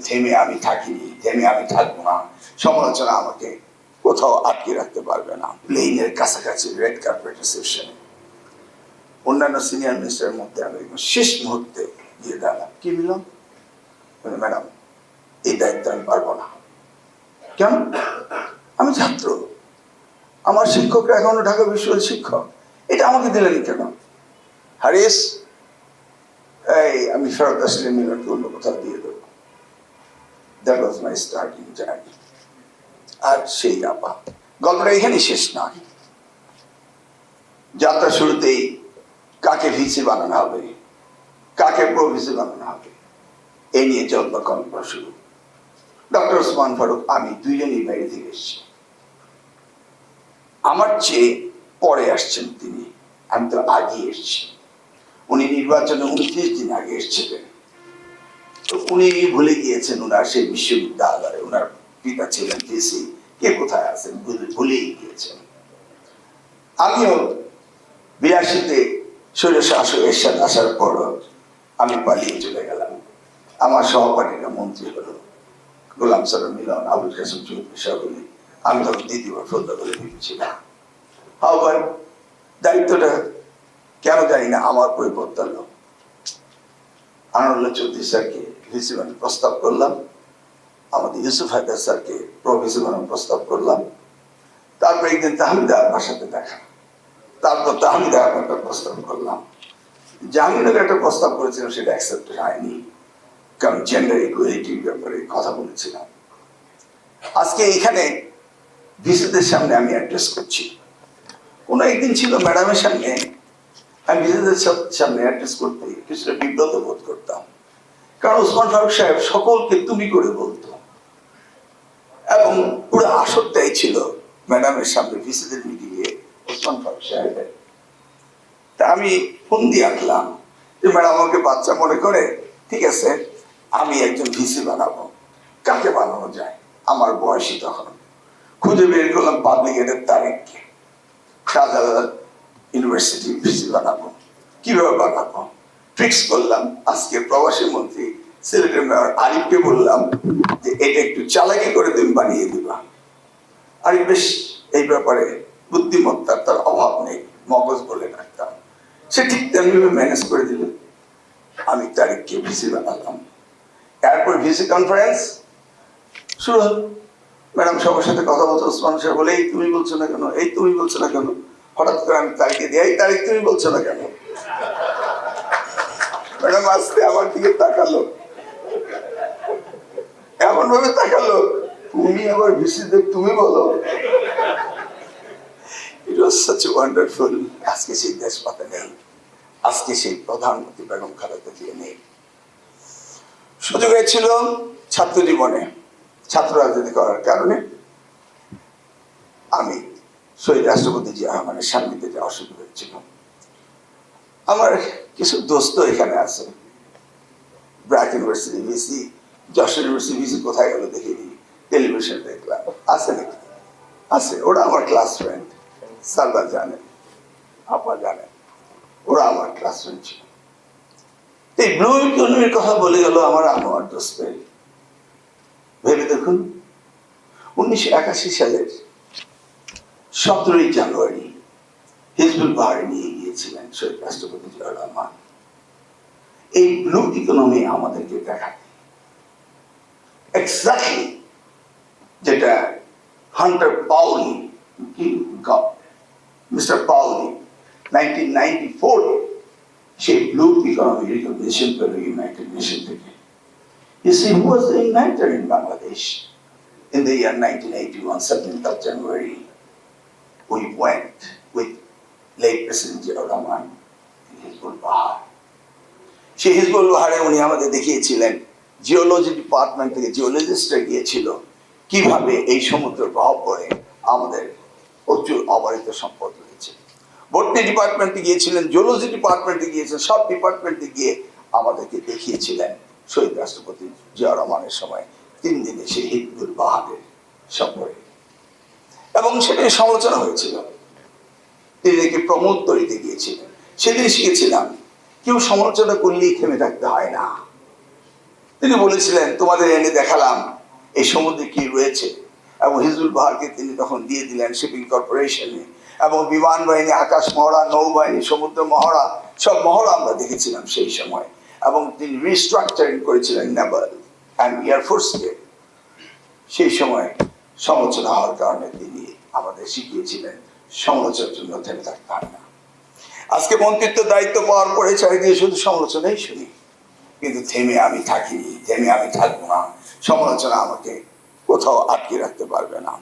থেমে আমি থাকিনি, থেমে আমি থাকবো না। সমালোচনা আমাকে কোথাও আটকে রাখতে পারবে না। প্লেনের কাছাকাছি রেড কার্পেট রিসেপশনে অন্যান্য সিনিয়র মিনিস্টারের মধ্যে আমি শেষ মুহূর্তে গিয়ে দাঁড়ালাম। কি বললাম? ম্যাডাম, এই দায়িত্ব আমি পারবো না। কেন? আমি ছাত্র, আমার শিক্ষকরা এখনো ঢাকা বিশ্ববিদ্যালয়ের শিক্ষক, এটা আমাকে দিলেন কেন? হারিস, এই আমি ফেরত আসলে মিনারকে অন্য কোথাও দিয়ে দেবো। That was my starting journey. আর সেই আপা, গল্পটা এখানেই শেষ নয়। যাত্রা শুরুতেই কাকে ভিসি বানানো হবে, কাকে প্রো ভিসি বানানো হবে, এই নিয়ে জল্প কল্প শুরু। ডক্টর ওসমান ফারুক, আমি দুইজনই বাইরে থেকে এসেছি। আমার চেয়ে পরে আসছেন তিনি, আমি তো আগে এসেছি। উনি নির্বাচনে 29 দিন আগে এসেছিলেন। তো উনি ভুলে গিয়েছেন ওনার সেই বিশ্ববিদ্যালয়ে ওনার পিতা ছিলেন ভিসি, কে কোথায় আছেন ভুলেই গিয়েছেন। আমিও 82-তে স্বৈরশাসক এরশাদ আসার পর আমি পালিয়ে চলে গেলাম। আমার সহপাঠীরা মন্ত্রী হলো, গোলাম সালাম মিলন, আবুল কাসেম চৌধুরী সকলে। আমি তখন দ্বিতীয়বার ফোদ্দা করে ভেবেছিলাম। আবার দায়িত্বটা কেন জানি না আমার পরিবর্তন হলো। আনোয়ারুল্লাহ চৌধুরী স্যারকে ভিসি বানানোর প্রস্তাব করলাম, আমাদের ইউসুফ হায়দার স্যারকে প্রো ভিসি বানানোর প্রস্তাব করলাম। তারপর একদিন তাহমিদা আমার সাথে দেখা, তারপর তাহমিদা একটা প্রস্তাব করলাম। জাহাঙ্গীরনগর একটা প্রস্তাব করেছিলাম, সেটা অ্যাকসেপ্ট হয়নি, কারণ জেন্ডার ইকুয়ালিটির ব্যাপারে কথা বলেছিলাম। আজকে এখানে ভিসিদের সামনে আমি অ্যাড্রেস করছি। কোনো একদিন ছিল ম্যাডামের সামনে আমি ভিসিদের সামনে অ্যাড্রেস করতে কিছুটা বিব্রত বোধ করতাম, কারণ ওসমান ফারুক সাহেব সকলকে তুমি করে বলতো এবং পুরো আসরটাই ছিল ম্যাডামের সামনে ভিসিদের মিটিংয়ে ওসমান ফারুক সাহেবের। তা আমি ফোন দিয়ে আনলাম যে ম্যাডাম আমাকে বাচ্চা মনে করে, ঠিক আছে আমি একজন ভিসি বানাবো, কাকে বানানো যায়? আমার বয়সী তখন। খুঁজে বের করলাম পাবলিক এডের তারিখকে, শাহজালাল ইউনিভার্সিটি ভিসি বানাবো। কিভাবে বানাবো? ট্রিক্স করলাম। আজকে প্রবাসী মন্ত্রী সিলেটের মেয়র আরিফকে বললাম যে এটা একটু চালাকি করে তুমি বানিয়ে দিবা। আরিফ বেশ এই ব্যাপারে বুদ্ধিমত্তার তার অভাব নেই, মগজ বলে রাখতাম। সে ঠিক তেমনিভাবে ম্যানেজ করে দিল। আমি তারিখকে ভিসি বানালাম। এরপর ভিসি কনফারেন্স শুরু হল। ম্যাডাম সবার সাথে কথা বলতো, ওসমান সাহেব বলে এই তুমি বলছো না কেন, এই তুমি বলছো না কেন। হঠাৎ করে আমি তারিখে দিই, এই তারিখ তুমি বলছো না কেন। ম্যাডাম আসতে আমার দিকে তাকালো, এমন ভাবে তাকালো তুমি আবার ভিসিদের তুমি বলো। ইট ওয়াজ সাচ ওয়ান্ডারফুল। আজকে সেই দেশ পাতে নেই, আজকে সেই প্রধানমন্ত্রী বেগম খালেদা জিয়া নেই। সুযোগ হয়েছিল ছাত্র জীবনে ছাত্র রাজনীতি করার কারণে আমি শহীদ রাষ্ট্রপতি জিয়া রহমানের সান্নিধ্যে যাওয়ার সুযোগ হয়েছিল। আমার কিছু দোস্ত এখানে আছে, BRAC university VC, Jessore university VC কোথায় গেল দেখিনি, টেলিভিশনে দেখলাম। আছে নাকি? আছে, ওরা আমার ক্লাস ফ্রেন্ড। সালমান জানেন, আপা জানেন, ওরা আমার ক্লাস ফ্রেন্ড ছিল। এই ব্লু ইকোনমির কথা বলে গেল আমার আনোয়ার দোস্তের। ভেবে দেখুন, 1981 সালের 17ই জানুয়ারি হিজবুল বাহারে নিয়ে গিয়েছিলেন শহীদ রাষ্ট্রপতি জিয়াউর রহমান। এই ব্লু ইকোনমি আমাদেরকে দেখাতে এক্স্যাক্টলি যেটা হান্টার পাউলি, মিস্টার পাউলি 1994 সেই ব্লু ইকোনমি রিকগনিশন পেল ইউনাইটেড নেশন থেকে। You see, who was the inventor in Bangladesh? In the year 1981, 17th of January, we went with late President Ziaur Rahman in Hizbul Bahar. সেই হিজবুল বাহারে উনি আমাদের দেখিয়েছিলেন, geology department থেকে জিওলজিস্টরা গিয়েছিল কিভাবে এই সমুদ্রের প্রভাব পড়ে আমাদের প্রচুর অবারিত সম্পদ রয়েছে। বটনি ডিপার্টমেন্টে গিয়েছিলেন, জিওলজি ডিপার্টমেন্টে গিয়েছিলেন, সব ডিপার্টমেন্টে গিয়ে আমাদেরকে দেখিয়েছিলেন শহীদ রাষ্ট্রপতি জিয়া রহমানের সময় 3 দিনে সেই হিজবুল বাহারের সফরে। এবং সেটাই সমালোচনা হয়েছিল। তিনি নাকি প্রমোদ তরিতে গিয়েছিলেন। সেদিন শিখেছিলাম কেউ সমালোচনা করলেই থেমে থাকতে হয় না, তিনি বলেছিলেন তোমাদের এনে দেখালাম এই সমুদ্রে কি রয়েছে, এবং হিজবুল বাহারকে তিনি তখন দিয়ে দিলেন শিপিং কর্পোরেশনে, এবং বিমান বাহিনী, আকাশ মহড়া, নৌবাহিনী, সমুদ্র মহড়া, সব মহড়া আমরা দেখেছিলাম সেই সময়। এবং তিনি রিস্ট্রাকচারিং করেছিলেন নেভাল অ্যান্ড এয়ারফোর্সকে। সেই সময় সমালোচনা হওয়ার কারণে তিনি আমাদের শিখিয়েছিলেন সমালোচনার জন্য থেমে থাকতে হয় না। আজকে মন্ত্রিত্ব দায়িত্ব পাওয়ার পরে চারিদিকে শুধু সমালোচনাই শুনি, কিন্তু থেমে আমি থাকিনি, থেমে আমি থাকবো না। সমালোচনা আমাকে কোথাও আটকে রাখতে পারবে না।